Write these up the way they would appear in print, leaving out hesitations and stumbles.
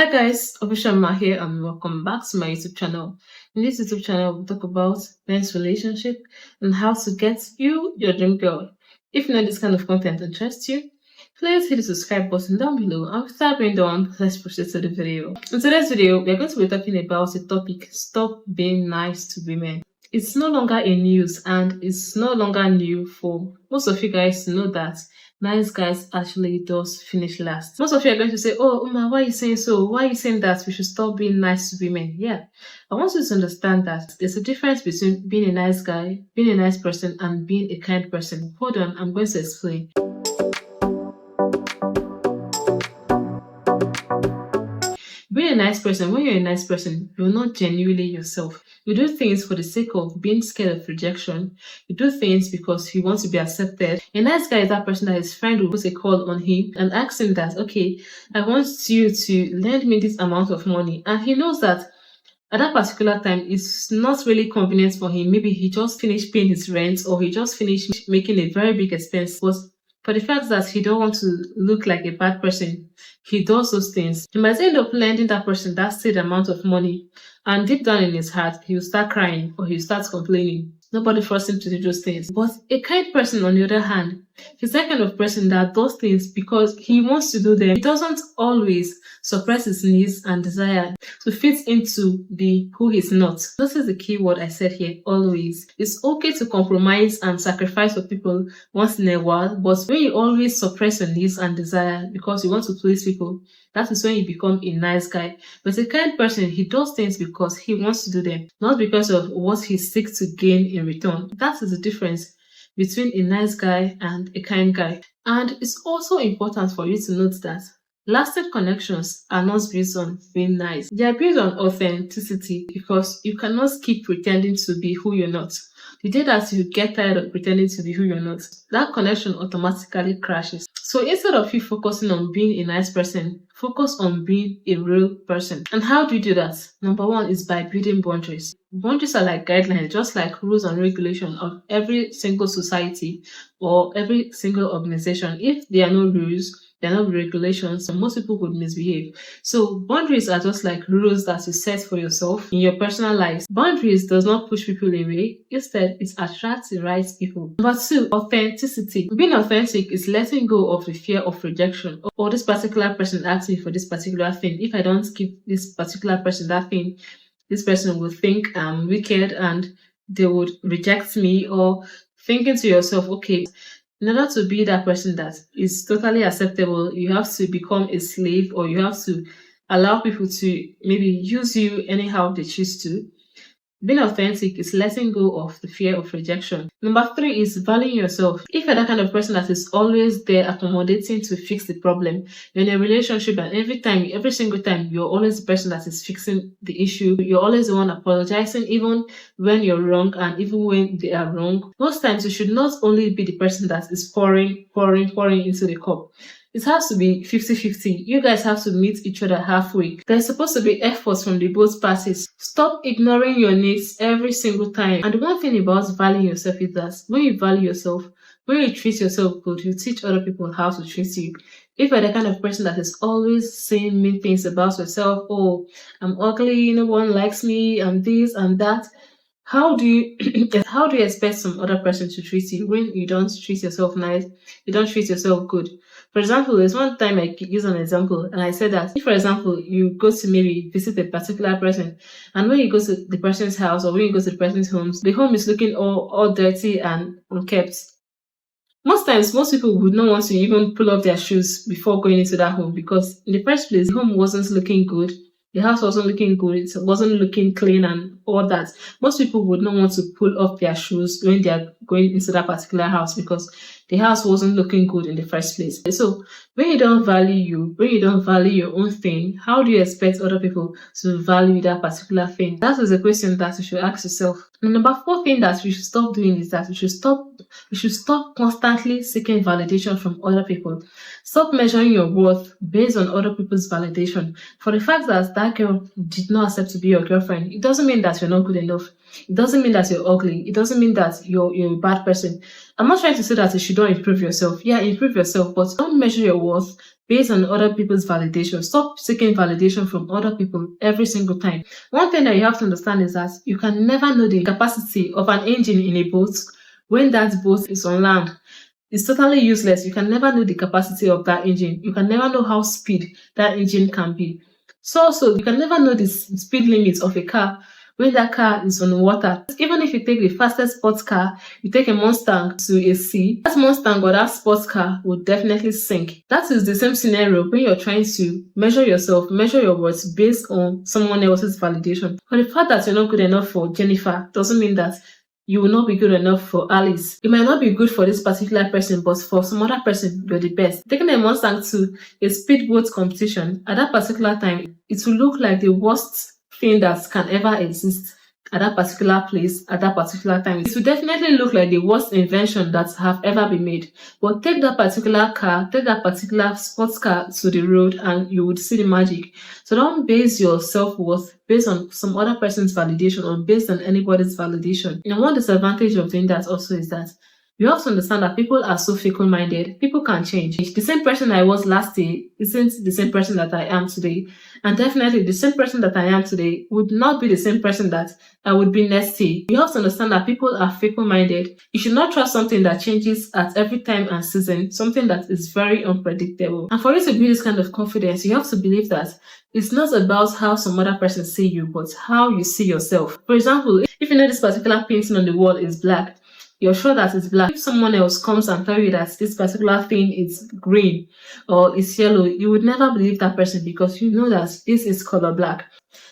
Hi guys, Official Ma here and welcome back to my YouTube channel. In this YouTube channel, we talk about men's relationship and how to get you your dream girl. If you know this kind of content interests you, please hit the subscribe button down below and without being done, let's proceed to the video. In today's video, we are going to be talking about the topic, stop being nice to women. It's no longer in news and it's no longer new for most of you guys to know that nice guys actually does finish last. Most of you are going to say, oh, Uma, why are you saying so? Why are you saying that we should stop being nice to women? Yeah, I want you to understand that there's a difference between being a nice guy, being a nice person, and being a kind person. Hold on, I'm going to explain. Being a nice person, when you're a nice person, you're not genuinely yourself. You do things for the sake of being scared of rejection. You do things because you want to be accepted. A nice guy is that person that his friend will put a call on him and ask him that, okay, I want you to lend me this amount of money. And he knows that at that particular time, it's not really convenient for him. Maybe he just finished paying his rent or he just finished making a very big expense. But for the fact that he don't want to look like a bad person, he does those things. He might end up lending that person that said amount of money, and deep down in his heart, he will start crying or he will start complaining. Nobody forced him to do those things. But a kind person, on the other hand, he's that kind of person that does things because he wants to do them. He doesn't always suppress his needs and desire to fit into the who he's not. This is the key word I said here, always. It's okay to compromise and sacrifice for people once in a while, but when you always suppress your needs and desire because you want to please people, that is when you become a nice guy. But a kind person, he does things because he wants to do them, not because of what he seeks to gain in return. That is the difference between a nice guy and a kind guy. And it's also important for you to note that lasting connections are not built on being nice. They are built on authenticity because you cannot keep pretending to be who you're not. The day that you get tired of pretending to be who you're not, that connection automatically crashes. So instead of you focusing on being a nice person, focus on being a real person. And how do you do that? Number one is by building boundaries. Boundaries are like guidelines, just like rules and regulations of every single society or every single organization. If there are no rules, there are no regulations, and most people would misbehave. So boundaries are just like rules that you set for yourself in your personal life. Boundaries does not push people away. Instead, it attracts the right people. Number two, authenticity. Being authentic is letting go of the fear of rejection. Or this particular person asked me for this particular thing. If I don't give this particular person that thing, this person will think I'm wicked and they would reject me. Or thinking to yourself, okay, in order to be that person that is totally acceptable, you have to become a slave or you have to allow people to maybe use you anyhow they choose to. Being authentic is letting go of the fear of rejection. Number three is valuing yourself. If you're that kind of person that is always there accommodating to fix the problem, you're in a relationship and every single time, you're always the person that is fixing the issue. You're always the one apologizing even when you're wrong and even when they are wrong. Most times you should not only be the person that is pouring into the cup. It has to be 50-50. You guys have to meet each other halfway. There's supposed to be efforts from the both parties. Stop ignoring your needs every single time. And the one thing about valuing yourself is that when you value yourself, when you treat yourself good, you teach other people how to treat you. If you're the kind of person that is always saying mean things about yourself, oh, I'm ugly, no one likes me, I'm this, I'm that, how do you expect some other person to treat you when you don't treat yourself nice, you don't treat yourself good? For example, there's one time I use an example and I said that if, for example, you go to maybe visit a particular person and when you go to the person's house or when you go to the person's home, the home is looking all dirty and unkept. Most times, most people would not want to even pull off their shoes before going into that home because in the first place, the home wasn't looking good. The house wasn't looking good. It wasn't looking clean and all that. Most people would not want to pull off their shoes when they are going into that particular house because the house wasn't looking good in the first place. So when you don't value you, when you don't value your own thing, how do you expect other people to value that particular thing? That is a question that you should ask yourself. And number four thing that we should stop doing is that we should stop constantly seeking validation from other people. Stop measuring your worth based on other people's validation. For the fact that that girl did not accept to be your girlfriend, it doesn't mean that you're not good enough. It doesn't mean that you're ugly. It doesn't mean that you're a bad person. I'm not trying to say that you should not improve yourself. Yeah, improve yourself, but don't measure your worth based on other people's validation. Stop seeking validation from other people every single time. One thing that you have to understand is that you can never know the capacity of an engine in a boat when that boat is on land. It's totally useless. You can never know the capacity of that engine. You can never know how speed that engine can be. So also, you can never know the speed limit of a car when that car is on water. Even if you take the fastest sports car, you take a Mustang to a sea, that Mustang or that sports car will definitely sink. That is the same scenario when you're trying to measure yourself, measure your worth based on someone else's validation. But the fact that you're not good enough for Jennifer doesn't mean that you will not be good enough for Alice. You might not be good for this particular person, but for some other person, you're the best. Taking a Mustang to a speedboat competition, at that particular time, it will look like the worst thing that can ever exist at that particular place, at that particular time. It will definitely look like the worst invention that have ever been made. But take that particular car, take that particular sports car to the road and you would see the magic. So don't base your self-worth based on some other person's validation or based on anybody's validation. One disadvantage of doing that also is that you have to understand that people are so fickle-minded. People can change. The same person I was last year isn't the same person that I am today. And definitely the same person that I am today would not be the same person that I would be next year. You have to understand that people are fickle-minded. You should not trust something that changes at every time and season, something that is very unpredictable. And for you to build this kind of confidence, you have to believe that it's not about how some other person see you, but how you see yourself. For example, if you know this particular painting on the wall is black, you're sure that it's black. If someone else comes and tell you that this particular thing is green or is yellow, you would never believe that person because you know that this is color black.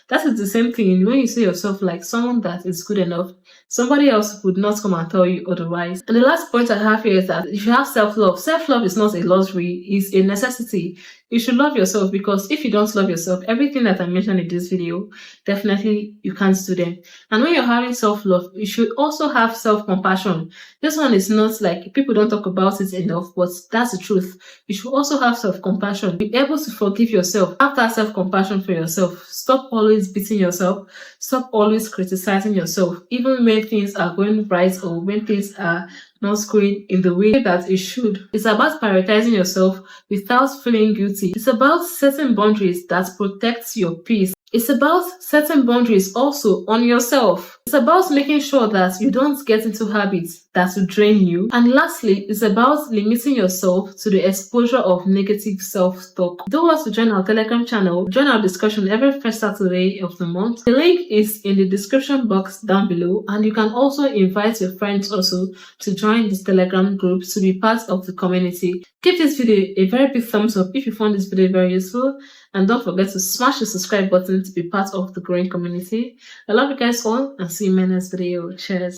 That is the same thing when you see yourself like someone that is good enough. Somebody else would not come and tell you otherwise. And the last point I have here is that you should have self-love. Self-love is not a luxury, it's a necessity. You should love yourself because if you don't love yourself, everything that I mentioned in this video, definitely you can't do them. And when you're having self-love, you should also have self-compassion. This one is not like people don't talk about it enough, but that's the truth. You should also have self-compassion. Be able to forgive yourself. Have that self-compassion for yourself. Stop always beating yourself. Stop always criticizing yourself, even when things are going right or when things are not going in the way that it should. It's about prioritizing yourself without feeling guilty. It's about setting boundaries that protect your peace. It's about setting boundaries also on yourself. It's about making sure that you don't get into habits that will drain you. And lastly, it's about limiting yourself to the exposure of negative self-talk. Don't want to join our Telegram channel, join our discussion every first Saturday of the month. The link is in the description box down below, and you can also invite your friends also to join this Telegram group to be part of the community. Give this video a very big thumbs up if you found this video very useful, and don't forget to smash the subscribe button to be part of the growing community. I love you guys all and see you in my next video. Cheers.